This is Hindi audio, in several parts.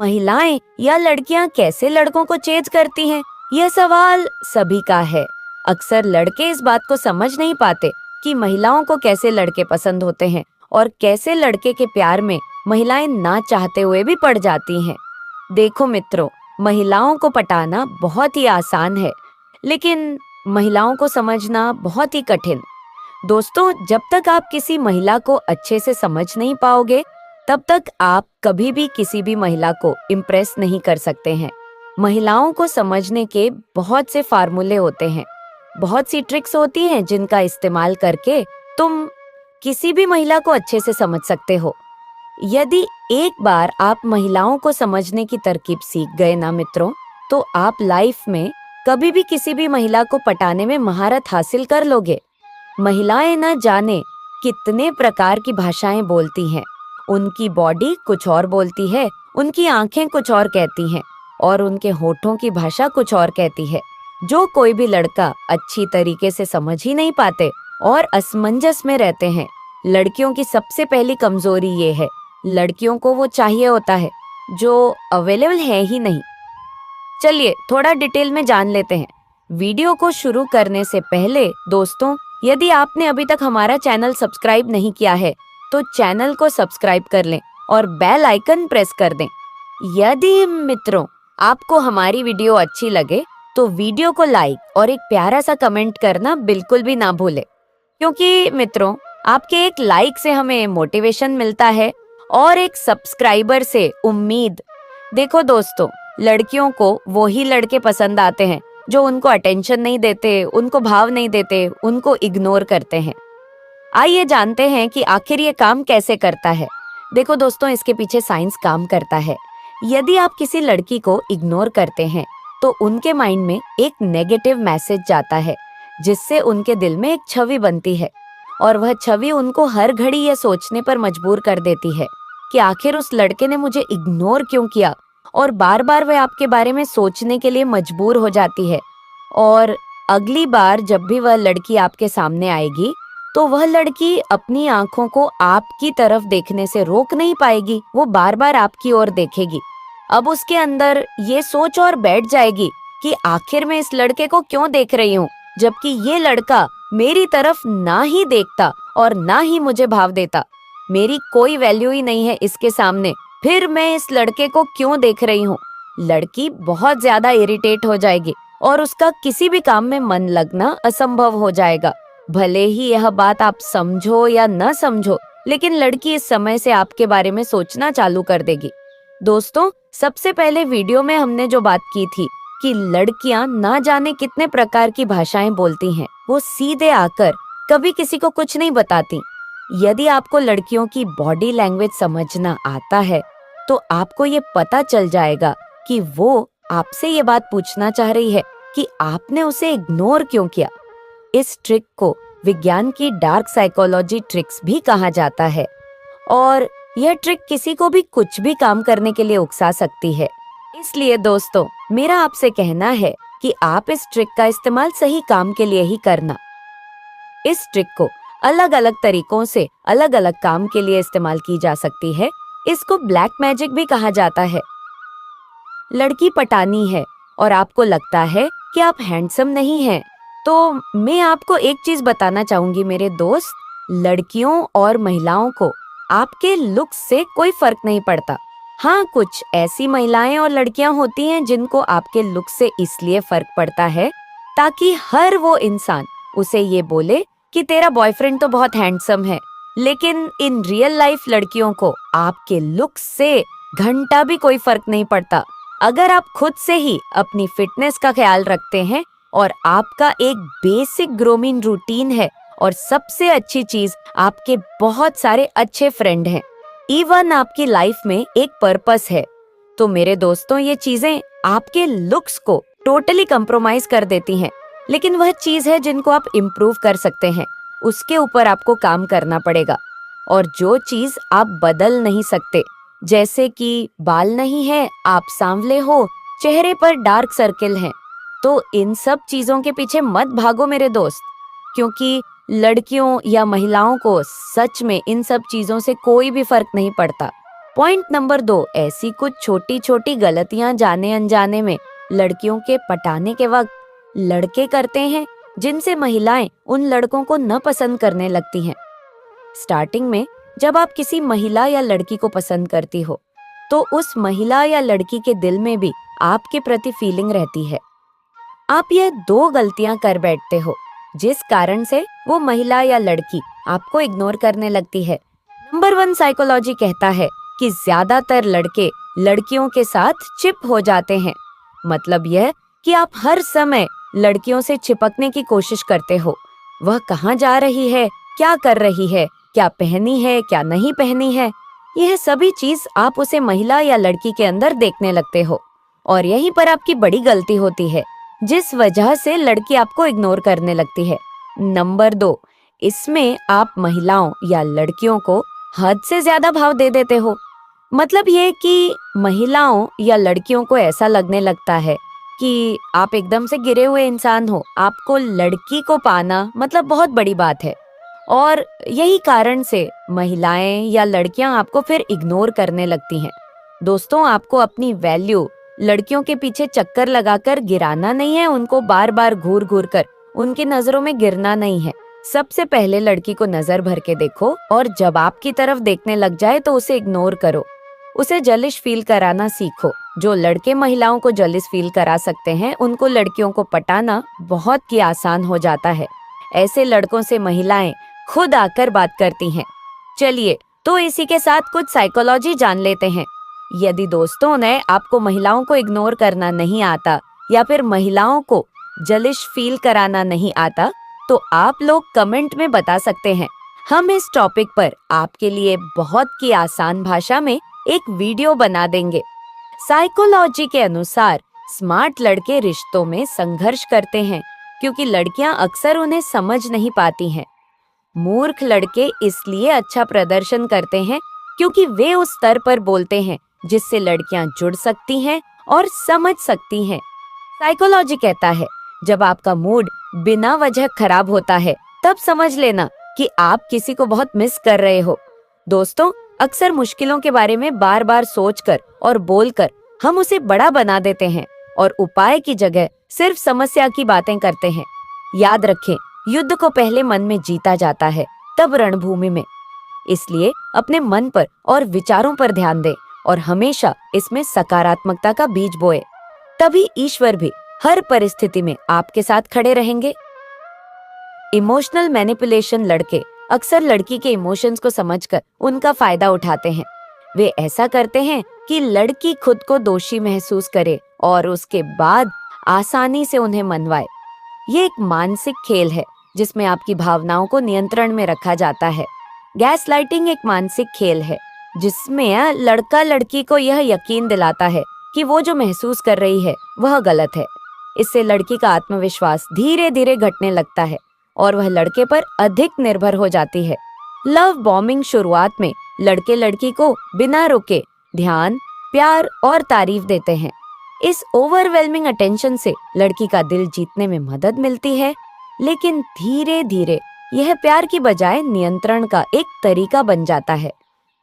महिलाएं या लड़कियां कैसे लड़कों को चेज करती हैं? यह सवाल सभी का है। अक्सर लड़के इस बात को समझ नहीं पाते कि महिलाओं को कैसे लड़के पसंद होते हैं और कैसे लड़के के प्यार में महिलाएं ना चाहते हुए भी पड़ जाती हैं। देखो मित्रों, महिलाओं को पटाना बहुत ही आसान है, लेकिन महिलाओं को समझना बहुत ही कठिन। दोस्तों, जब तक आप किसी महिला को अच्छे से समझ नहीं पाओगे, तब तक आप कभी भी किसी भी महिला को इम्प्रेस नहीं कर सकते हैं। महिलाओं को समझने के बहुत से फार्मूले होते हैं, बहुत सी ट्रिक्स होती हैं जिनका इस्तेमाल करके तुम किसी भी महिला को अच्छे से समझ सकते हो। यदि एक बार आप महिलाओं को समझने की तरकीब सीख गए ना मित्रों, तो आप लाइफ में कभी भी किसी भी महिला को पटाने में महारत हासिल कर लोगे। महिलाएं न जाने कितने प्रकार की भाषाएं बोलती हैं। उनकी बॉडी कुछ और बोलती है, उनकी आंखें कुछ और कहती हैं और उनके होठों की भाषा कुछ और कहती है, जो कोई भी लड़का अच्छी तरीके से समझ ही नहीं पाते और असमंजस में रहते हैं। लड़कियों की सबसे पहली कमजोरी ये है, लड़कियों को वो चाहिए होता है जो अवेलेबल है ही नहीं। चलिए थोड़ा डिटेल में जान लेते हैं। वीडियो को शुरू करने से पहले दोस्तों, यदि आपने अभी तक हमारा चैनल सब्सक्राइब नहीं किया है, तो चैनल को सब्सक्राइब कर लें और बेल आइकन प्रेस कर दें। यदि मित्रों आपको हमारी वीडियो अच्छी लगे, तो वीडियो को लाइक और एक प्यारा सा कमेंट करना बिल्कुल भी ना भूलें, क्योंकि मित्रों आपके एक लाइक से हमें मोटिवेशन मिलता है और एक सब्सक्राइबर से उम्मीद। देखो दोस्तों, लड़कियों को वो ही लड़के पसंद आते हैं जो उनको अटेंशन नहीं देते, उनको भाव नहीं देते, उनको इग्नोर करते हैं। आइए जानते हैं कि आखिर ये काम कैसे करता है। देखो दोस्तों, इसके पीछे साइंस काम करता है। यदि आप किसी लड़की को इग्नोर करते हैं, तो उनके माइंड में एक नेगेटिव मैसेज जाता है, जिससे उनके दिल में एक छवि बनती है और वह छवि उनको हर घड़ी यह सोचने पर मजबूर कर देती है कि आखिर उस लड़के ने मुझे इग्नोर क्यों किया, और बार बार वह आपके बारे में सोचने के लिए मजबूर हो जाती है। और अगली बार जब भी वह लड़की आपके सामने आएगी, तो वह लड़की अपनी आंखों को आपकी तरफ देखने से रोक नहीं पाएगी, वो बार बार आपकी ओर देखेगी। अब उसके अंदर ये सोच और बैठ जाएगी कि आखिर मैं इस लड़के को क्यों देख रही हूँ, जबकि ये लड़का मेरी तरफ ना ही देखता और ना ही मुझे भाव देता। मेरी कोई वैल्यू ही नहीं है इसके सामने, फिर मैं इस लड़के को क्यों देख रही हूँ। लड़की बहुत ज्यादा इरिटेट हो जाएगी और उसका किसी भी काम में मन लगना असंभव हो जाएगा। भले ही यह बात आप समझो या न समझो, लेकिन लड़की इस समय से आपके बारे में सोचना चालू कर देगी। दोस्तों, सबसे पहले वीडियो में हमने जो बात की थी कि लड़कियां ना जाने कितने प्रकार की भाषाएं बोलती हैं, वो सीधे आकर कभी किसी को कुछ नहीं बताती। यदि आपको लड़कियों की बॉडी लैंग्वेज समझना आता है, तो आपको ये पता चल जाएगा कि वो आपसे ये बात पूछना चाह रही है कि आपने उसे इग्नोर क्यों किया। इस ट्रिक को विज्ञान की डार्क साइकोलॉजी ट्रिक्स भी कहा जाता है और यह ट्रिक किसी को भी कुछ भी काम करने के लिए उकसा सकती है। इसलिए दोस्तों, मेरा आपसे कहना है कि आप इस ट्रिक का इस्तेमाल सही काम के लिए ही करना। इस ट्रिक को अलग अलग तरीकों से अलग अलग काम के लिए इस्तेमाल की जा सकती है। इसको ब्लैक मैजिक भी कहा जाता है। लड़की पटानी है और आपको लगता है कि आप हैंडसम नहीं हैं, तो मैं आपको एक चीज बताना चाहूंगी मेरे दोस्त, लड़कियों और महिलाओं को आपके लुक्स से कोई फर्क नहीं पड़ता। हाँ, कुछ ऐसी महिलाएं और लड़कियां होती हैं जिनको आपके लुक से इसलिए फर्क पड़ता है ताकि हर वो इंसान उसे ये बोले कि तेरा बॉयफ्रेंड तो बहुत हैंडसम है। लेकिन इन रियल लाइफ लड़कियों को आपके लुक से घंटा भी कोई फर्क नहीं पड़ता। अगर आप खुद से ही अपनी फिटनेस का ख्याल रखते हैं और आपका एक बेसिक ग्रूमिंग रूटीन है और सबसे अच्छी चीज आपके बहुत सारे अच्छे फ्रेंड हैं, इवन आपकी लाइफ में एक पर्पस है, तो मेरे दोस्तों ये चीजें आपके लुक्स को टोटली कंप्रोमाइज कर देती हैं। लेकिन वह चीज है जिनको आप इम्प्रूव कर सकते हैं, उसके ऊपर आपको काम करना पड़ेगा। और जो चीज आप बदल नहीं सकते, जैसे कि बाल नहीं है, आप सांवले हो, चेहरे पर डार्क सर्किल हैं, तो इन सब चीजों के पीछे मत भागो मेरे दोस्त, क्योंकि लड़कियों या महिलाओं को सच में इन सब चीजों से कोई भी फर्क नहीं पड़ता। पॉइंट नंबर 2, ऐसी कुछ छोटी छोटी गलतियां जाने अनजाने में लड़कियों के पटाने के वक्त लड़के करते हैं, जिनसे महिलाएं उन लड़कों को न पसंद करने लगती हैं। स्टार्टिंग में जब आप किसी महिला या लड़की को पसंद करती हो, तो उस महिला या लड़की के दिल में भी आपके प्रति फीलिंग रहती है। आप ये 2 गलतियां कर बैठते हो, जिस कारण से वो महिला या लड़की आपको इग्नोर करने लगती है। नंबर 1 साइकोलॉजी कहता है कि ज्यादातर लड़के लड़कियों के साथ चिप हो जाते हैं। मतलब यह कि आप हर समय लड़कियों से चिपकने की कोशिश करते हो। वह कहाँ जा रही है, क्या कर रही है, क्या पहनी है, क्या नहीं पहनी है, यह सभी चीज आप उसे महिला या लड़की के अंदर देखने लगते हो। और यहीं पर आपकी बड़ी गलती होती है, जिस वजह से लड़की आपको इग्नोर करने लगती है। नंबर 2, इसमें आप महिलाओं या लड़कियों को हद से ज्यादा भाव दे देते हो। मतलब ये कि महिलाओं या लड़कियों को ऐसा लगने लगता है कि आप एकदम से गिरे हुए इंसान हो, आपको लड़की को पाना मतलब बहुत बड़ी बात है। और यही कारण से महिलाएं या लड़कियां आपको फिर इग्नोर करने लगती हैं। दोस्तों, आपको अपनी वैल्यू लड़कियों के पीछे चक्कर लगाकर गिराना नहीं है, उनको बार बार घूर घूर कर उनकी नजरों में गिरना नहीं है। सबसे पहले लड़की को नजर भर के देखो, और जब आपकी तरफ देखने लग जाए तो उसे इग्नोर करो। उसे जलिश फील कराना सीखो। जो लड़के महिलाओं को जलिश फील करा सकते हैं, उनको लड़कियों को पटाना बहुत ही आसान हो जाता है। ऐसे लड़कों से महिलाएं खुद आकर बात करती हैं। चलिए तो इसी के साथ कुछ साइकोलॉजी जान लेते हैं। यदि दोस्तों ने आपको महिलाओं को इग्नोर करना नहीं आता या फिर महिलाओं को जलिश फील कराना नहीं आता, तो आप लोग कमेंट में बता सकते हैं। हम इस टॉपिक पर आपके लिए बहुत ही आसान भाषा में एक वीडियो बना देंगे। साइकोलॉजी के अनुसार स्मार्ट लड़के रिश्तों में संघर्ष करते हैं, क्योंकि लड़कियां अक्सर उन्हें समझ नहीं पाती हैं। मूर्ख लड़के इसलिए अच्छा प्रदर्शन करते हैं क्योंकि वे उस स्तर पर बोलते हैं जिससे लड़कियां जुड़ सकती हैं और समझ सकती हैं। साइकोलॉजी कहता है, जब आपका मूड बिना वजह खराब होता है, तब समझ लेना कि आप किसी को बहुत मिस कर रहे हो। दोस्तों, अक्सर मुश्किलों के बारे में बार बार सोचकर और बोलकर हम उसे बड़ा बना देते हैं और उपाय की जगह सिर्फ समस्या की बातें करते हैं। याद रखें, युद्ध को पहले मन में जीता जाता है, तब रणभूमि में। इसलिए अपने मन पर और विचारों पर ध्यान दें और हमेशा इसमें सकारात्मकता का बीज बोए। तभी ईश्वर भी हर परिस्थिति में आपके साथ खड़े रहेंगे। इमोशनल मैनिपुलेशन लड़के अक्सर लड़की के इमोशंस को समझकर उनका फायदा उठाते हैं। वे ऐसा करते हैं कि लड़की खुद को दोषी महसूस करे और उसके बाद आसानी से उन्हें मनवाए। ये एक मानसिक खेल है जिसमें आपकी भावनाओं को नियंत्रण में रखा जाता है। गैस लाइटिंग एक मानसिक खेल है जिसमें लड़का लड़की को यह यकीन दिलाता है कि वो जो महसूस कर रही है वह गलत है। इससे लड़की का आत्मविश्वास धीरे धीरे घटने लगता है और वह लड़के पर अधिक निर्भर हो जाती है। लव बॉम्बिंग शुरुआत में लड़के लड़की को बिना रुके ध्यान, प्यार और तारीफ देते हैं। इस ओवरवेलमिंग अटेंशन से लड़की का दिल जीतने में मदद मिलती है, लेकिन धीरे धीरे यह प्यार की बजाय नियंत्रण का एक तरीका बन जाता है।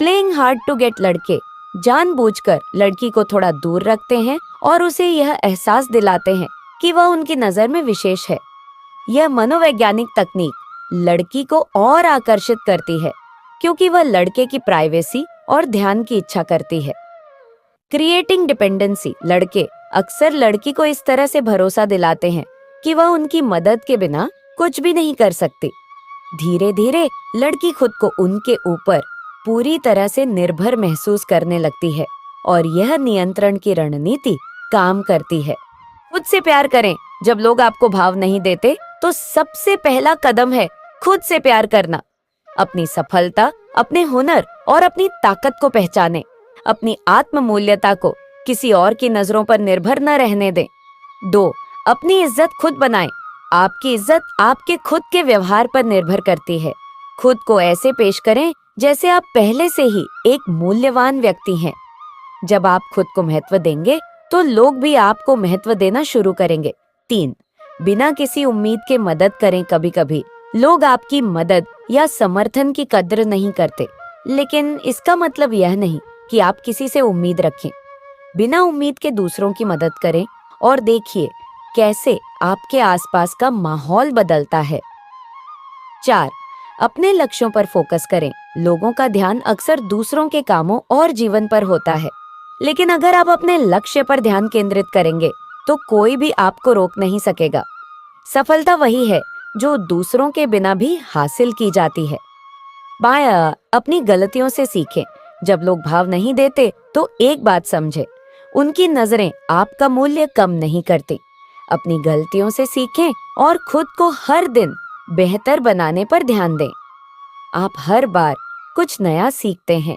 प्लेइंग हार्ड टू गेट लड़के जानबूझकर लड़की को थोड़ा दूर रखते हैं और उसे यह एहसास दिलाते हैं कि वह उनकी नजर में विशेष है। यह मनोवैज्ञानिक तकनीक लड़की को और आकर्षित करती है क्योंकि वह लड़के की प्राइवेसी और ध्यान की इच्छा करती है। क्रिएटिंग डिपेंडेंसी लड़के अक्सर लड़की को इस तरह से भरोसा दिलाते हैं कि वह उनकी मदद के बिना कुछ भी नहीं कर सकती। धीरे धीरे लड़की खुद को उनके ऊपर पूरी तरह से निर्भर महसूस करने लगती है और यह नियंत्रण की रणनीति काम करती है। खुद से प्यार करें। जब लोग आपको भाव नहीं देते तो सबसे पहला कदम है खुद से प्यार करना। अपनी सफलता, अपने हुनर और अपनी ताकत को पहचानें। अपनी आत्म मूल्यता को किसी और की नजरों पर निर्भर न रहने दें। 2. अपनी इज्जत खुद बनाएं। आपकी इज्जत आपके खुद के व्यवहार पर निर्भर करती है। खुद को ऐसे पेश करें जैसे आप पहले से ही एक मूल्यवान व्यक्ति हैं। जब आप खुद को महत्व देंगे तो लोग भी आपको महत्व देना शुरू करेंगे। 3. बिना किसी उम्मीद के मदद करें। कभी कभी लोग आपकी मदद या समर्थन की कद्र नहीं करते, लेकिन इसका मतलब यह नहीं कि आप किसी से उम्मीद रखें। बिना उम्मीद के दूसरों की मदद करें और देखिए कैसे आपके आसपास का माहौल बदलता है। 4. अपने लक्ष्यों पर फोकस करें। लोगों का ध्यान अक्सर दूसरों के कामों और जीवन पर होता है, लेकिन अगर आप अपने लक्ष्य पर ध्यान केंद्रित करेंगे तो कोई भी आपको रोक नहीं सकेगा। सफलता वही है जो दूसरों के बिना भी हासिल की जाती है। बाया, अपनी गलतियों से सीखें। जब लोग भाव नहीं देते तो एक बात समझे, उनकी नजरें आपका मूल्य कम नहीं करती। अपनी गलतियों से सीखें और खुद को हर दिन बेहतर बनाने पर ध्यान दें। आप हर बार कुछ नया सीखते हैं